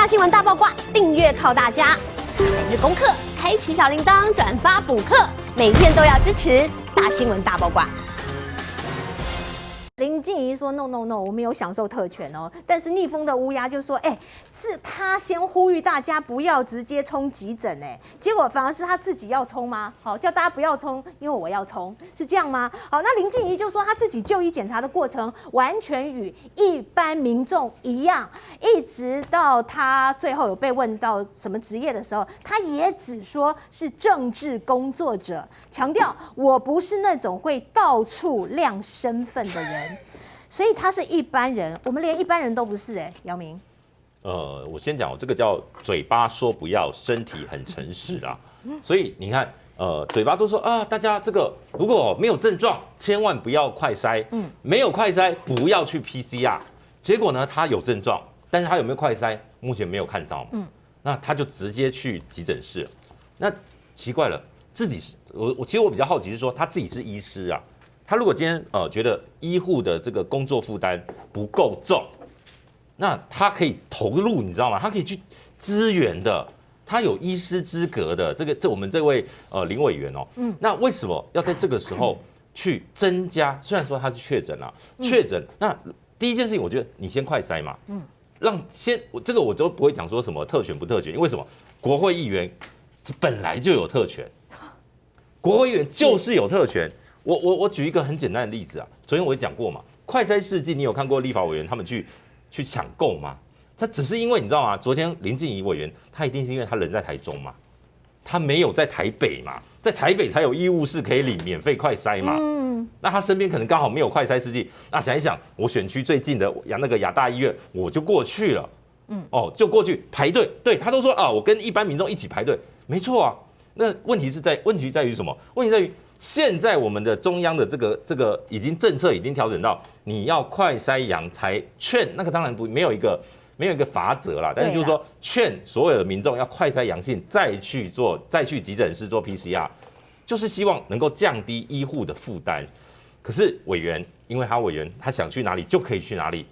新闻大爆卦，订阅靠大家。每日功课，开启小铃铛，转发补课，每天都要支持大新闻大爆卦。林静怡说 ：“No， 我没有享受特权哦。”但是逆风的乌鸦就说：“是他先呼吁大家不要直接冲急诊，结果反而是他自己要冲吗？好，叫大家不要冲，因为我要冲，是这样吗？好，那林静怡就说他自己就医检查的过程完全与一般民众一样，一直到他最后有被问到什么职业的时候，他也只说是政治工作者，强调我不是那种会到处亮身份的人。”所以他是一般人，我们连一般人都不是姚明。我先讲，这个叫嘴巴说不要，身体很诚实啊。所以你看，嘴巴都说啊，大家这个如果没有症状，千万不要快筛，没有快筛不要去 PCR。结果呢，他有症状，但是他有没有快筛，目前没有看到。那他就直接去急诊室。那奇怪了，自己是其实我比较好奇是说，他自己是医师啊。他如果今天觉得医护的这个工作负担不够重，那他可以投入，你知道吗？他可以去支援的，他有医师资格的。这我们这位林委员哦，那为什么要在这个时候去增加？虽然说他是确诊了，确诊，那第一件事情，我觉得你先快筛嘛，让这个我都不会讲说什么特权不特权，因为什么？国会议员本来就有特权，国会议员就是有特权。我举一个很简单的例子啊，昨天我也讲过嘛，快筛试剂，你有看过立法委员他们去抢购吗？他只是因为你知道吗？昨天林静怡委员，他一定是因为他人在台中嘛，他没有在台北嘛，在台北才有医务室可以领免费快筛嘛。那他身边可能刚好没有快筛试剂，那想一想，我选区最近的那个亚大医院，我就过去了。就过去排队。对他都说啊，我跟一般民众一起排队，没错啊。那问题在于什么？问题在于。现在我们的中央的这个已经政策已经调整到，你要快筛阳才劝，那个当然没有一个法则啦，但是就是说劝所有的民众要快筛阳性再去急诊室做 PCR， 就是希望能够降低医护的负担。可是委员，因为委员他想去哪里就可以去哪里，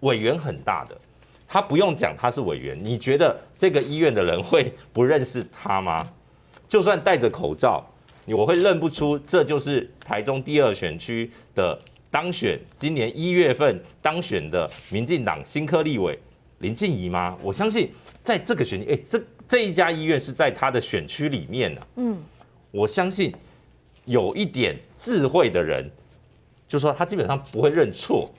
委员很大的，他不用讲他是委员，你觉得这个医院的人会不认识他吗？就算戴着口罩。我会认不出这就是台中第2选区的当选，今年1月份当选的民进党新科立委林静怡吗？我相信在这个选区，这一家医院是在他的选区里面我相信有一点智慧的人，就说他基本上不会认错，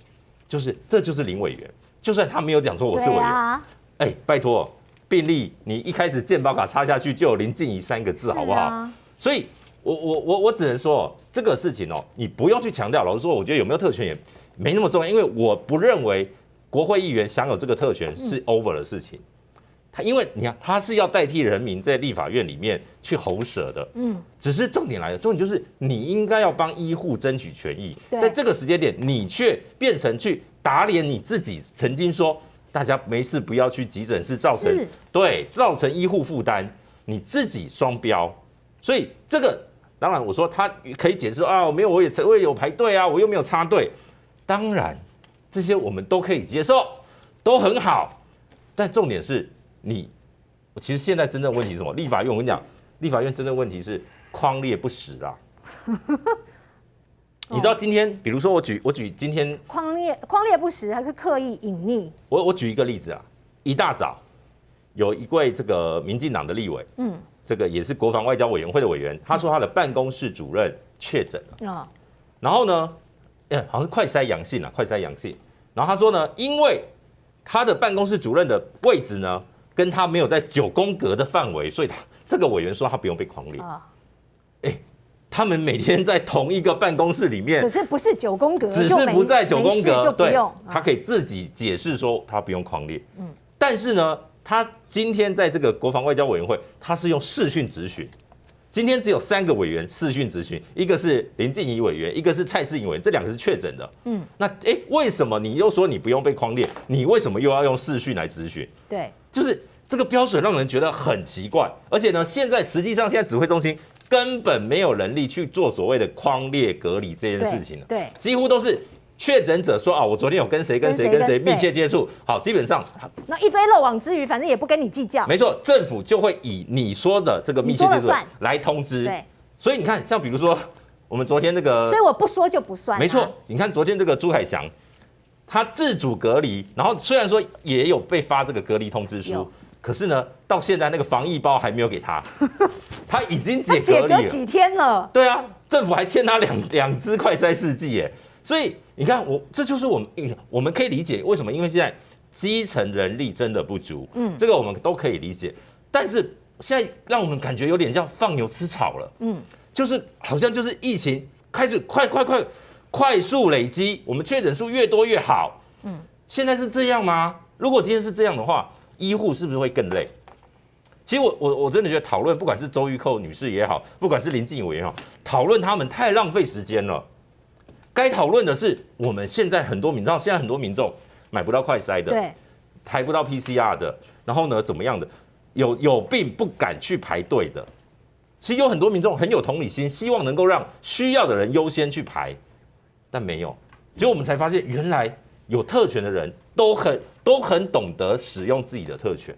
这就是林委员，就算他没有讲说我是委员，拜托，病历你一开始健保卡插下去就有林静怡3个字，好不好？所以。我只能说这个事情你不用去强调。老实说，我觉得有没有特权也没那么重要，因为我不认为国会议员享有这个特权是 over 的事情。因为你看，他是要代替人民在立法院里面去喉舌的。只是重点来了，重点就是你应该要帮医护争取权益，在这个时间点，你却变成去打脸你自己曾经说大家没事不要去急诊室造成医护负担，你自己双标。所以这个。当然，我说他可以解释啊，没有，我也有排队啊，我又没有插队。当然，这些我们都可以接受，都很好。但重点是其实现在真正的问题是什么？立法院，我跟你讲，立法院真正的问题是匡列不实啊。你知道今天，比如说我举今天匡列不实，还是刻意隐匿？我举一个例子啊，一大早有一位这个民进党的立委，这个也是国防外交委员会的委员，他说他的办公室主任确诊了，然后呢，好像是快筛阳性。然后他说呢，因为他的办公室主任的位置呢，跟他没有在9宫格的范围，所以这个委员说他不用被匡列。他们每天在同一个办公室里面，可是不是9宫格，只是不在9宫格，对，他可以自己解释说他不用匡列。但是呢。他今天在这个国防外交委员会，他是用视讯质询。今天只有3个委员视讯质询，一个是林静怡委员，一个是蔡适颖委员，这2个是确诊的。那为什么你又说你不用被匡列？你为什么又要用视讯来质询？对，就是这个标准让人觉得很奇怪。而且呢，实际上现在指挥中心根本没有能力去做所谓的匡列隔离这件事情了。对，几乎都是确诊者说啊，我昨天有跟谁密切接触，好，基本上那一堆漏网之鱼，反正也不跟你计较。没错，政府就会以你说的这个密切接触来通知。对，所以你看，像比如说我们昨天那个，所以我不说就不算。没错，你看昨天这个朱凯翔，他自主隔离，然后虽然说也有被发这个隔离通知书，可是呢，到现在那个防疫包还没有给他，他已经解隔离了几天了。对啊，政府还欠他两支快筛试剂耶。所以你看，这就是我们可以理解为什么，因为现在基层人力真的不足，这个我们都可以理解。但是现在让我们感觉有点像放牛吃草了，就是好像就是疫情开始快速累积，我们确诊数越多越好，现在是这样吗？如果今天是这样的话，医护是不是会更累？其实我真的觉得讨论，不管是周玉蔻女士也好，不管是林静怡委员也好，讨论他们太浪费时间了。该讨论的是，我们现在很多民众买不到快筛的，对，排不到 PCR 的，然后呢怎么样的，有病不敢去排队的。其实有很多民众很有同理心，希望能够让需要的人优先去排，但没有。结果我们才发现，原来有特权的人都很懂得使用自己的特权。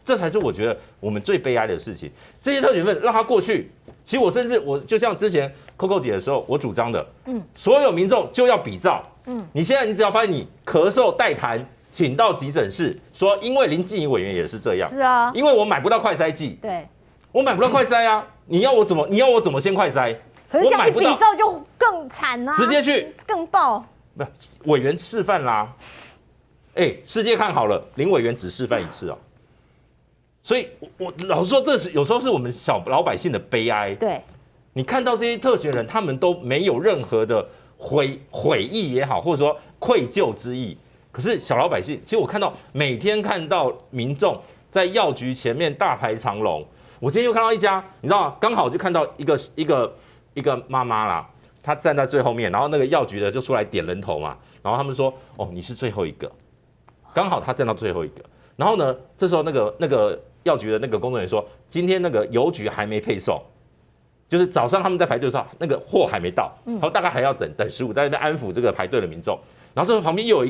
这才是我觉得我们最悲哀的事情。这些特权份让他过去，其实我就像之前 Coco 姐的时候，我主张的，所有民众就要比照。你现在你只要发现你咳嗽带痰，请到急诊室，说因为林静怡委员也是这样，是啊，因为我买不到快筛剂，对，我买不到快筛啊，你要我怎么先快筛？可是这样一比照就更惨啊，直接去更爆。不，委员示范啦，世界看好了，林委员只示范一次哦。所以，我老实说，这是有时候是我们小老百姓的悲哀。对，你看到这些特权人，他们都没有任何的悔意也好，或者说愧疚之意。可是小老百姓，其实我每天看到民众在药局前面大排长龙。我今天又看到一家，你知道吗？刚好就看到一个妈妈啦，她站在最后面，然后那个药局的就出来点人头嘛，然后他们说：“哦，你是最后一个。”刚好她站到最后一个。然后呢，这时候那个药局的那个工作人员说，今天那个邮局还没配送，就是早上他们在排队的时候，那个货还没到，然后大概还要等15，在那边安抚这个排队的民众。然后这时候旁边又有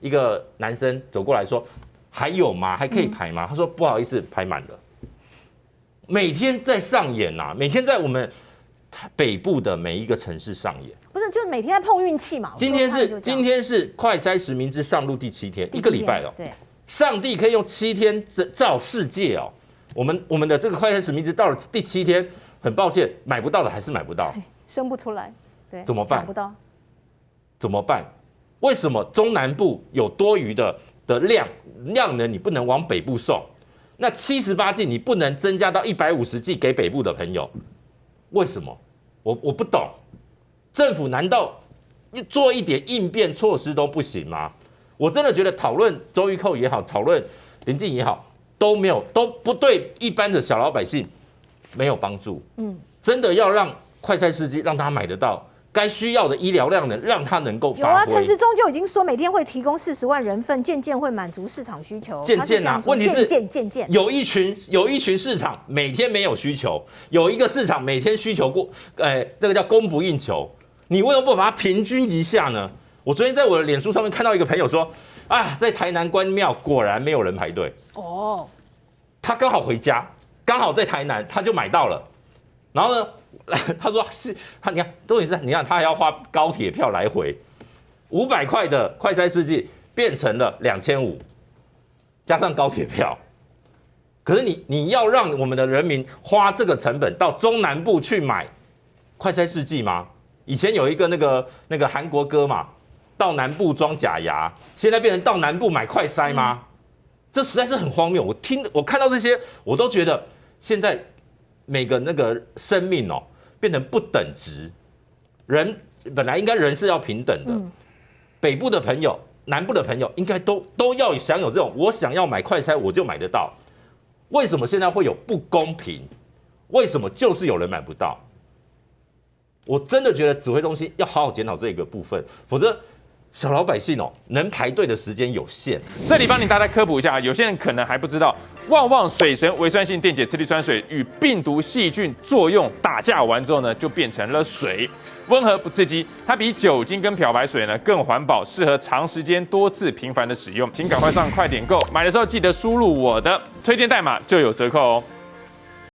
一个男生走过来说，还有吗？还可以排吗？他说不好意思，排满了。每天在上演啊，每天在我们北部的每一个城市上演。不是，就是每天在碰运气嘛。今天是快筛实名制上路第7天，1个礼拜哦。对。上帝可以用7天造世界哦。我们的这个快筛实名制到了第7天，很抱歉，买不到的还是买不到，生不出来，对，怎么办？抢不到，怎么办？为什么中南部有多余的量能，你不能往北部送？那78剂你不能增加到150剂给北部的朋友？为什么？我不懂，政府难道做一点应变措施都不行吗？我真的觉得讨论周玉蔻也好，讨论林静也好，都不对一般的小老百姓没有帮助。真的要让快筛试剂让他买得到，该需要的医疗量能让他能够发挥。有啊，陈时中就已经说每天会提供40万人份，渐渐会满足市场需求。渐渐啊，问题是渐有一群市场每天没有需求，有一个市场每天需求过，这个叫供不应求。你为什么不把它平均一下呢？我昨天在我的脸书上面看到一个朋友说，啊，在台南关庙果然没有人排队。哦，他刚好回家，刚好在台南，他就买到了。然后呢，他说是他，你看，重点是，你看他还要花高铁票来回，500块的快筛试剂变成了2500，加上高铁票。可是你要让我们的人民花这个成本到中南部去买快筛试剂吗？以前有一个那个韩国歌嘛，到南部装假牙，现在变成到南部买快筛吗？这实在是很荒谬。我看到这些，我都觉得现在每个那个生命哦，变成不等值。人本来应该人是要平等的，北部的朋友、南部的朋友应该都要享有这种，我想要买快筛我就买得到。为什么现在会有不公平？为什么就是有人买不到？我真的觉得指挥中心要好好检讨这个部分，否则小老百姓能排队的时间有限。这里帮你大家科普一下，有些人可能还不知道，旺旺水神微酸性电解次氯酸水与病毒细菌作用打架完之后呢，就变成了水，温和不刺激，它比酒精跟漂白水呢更环保，适合长时间多次频繁的使用。请赶快上快点购，买的时候记得输入我的推荐代码就有折扣哦。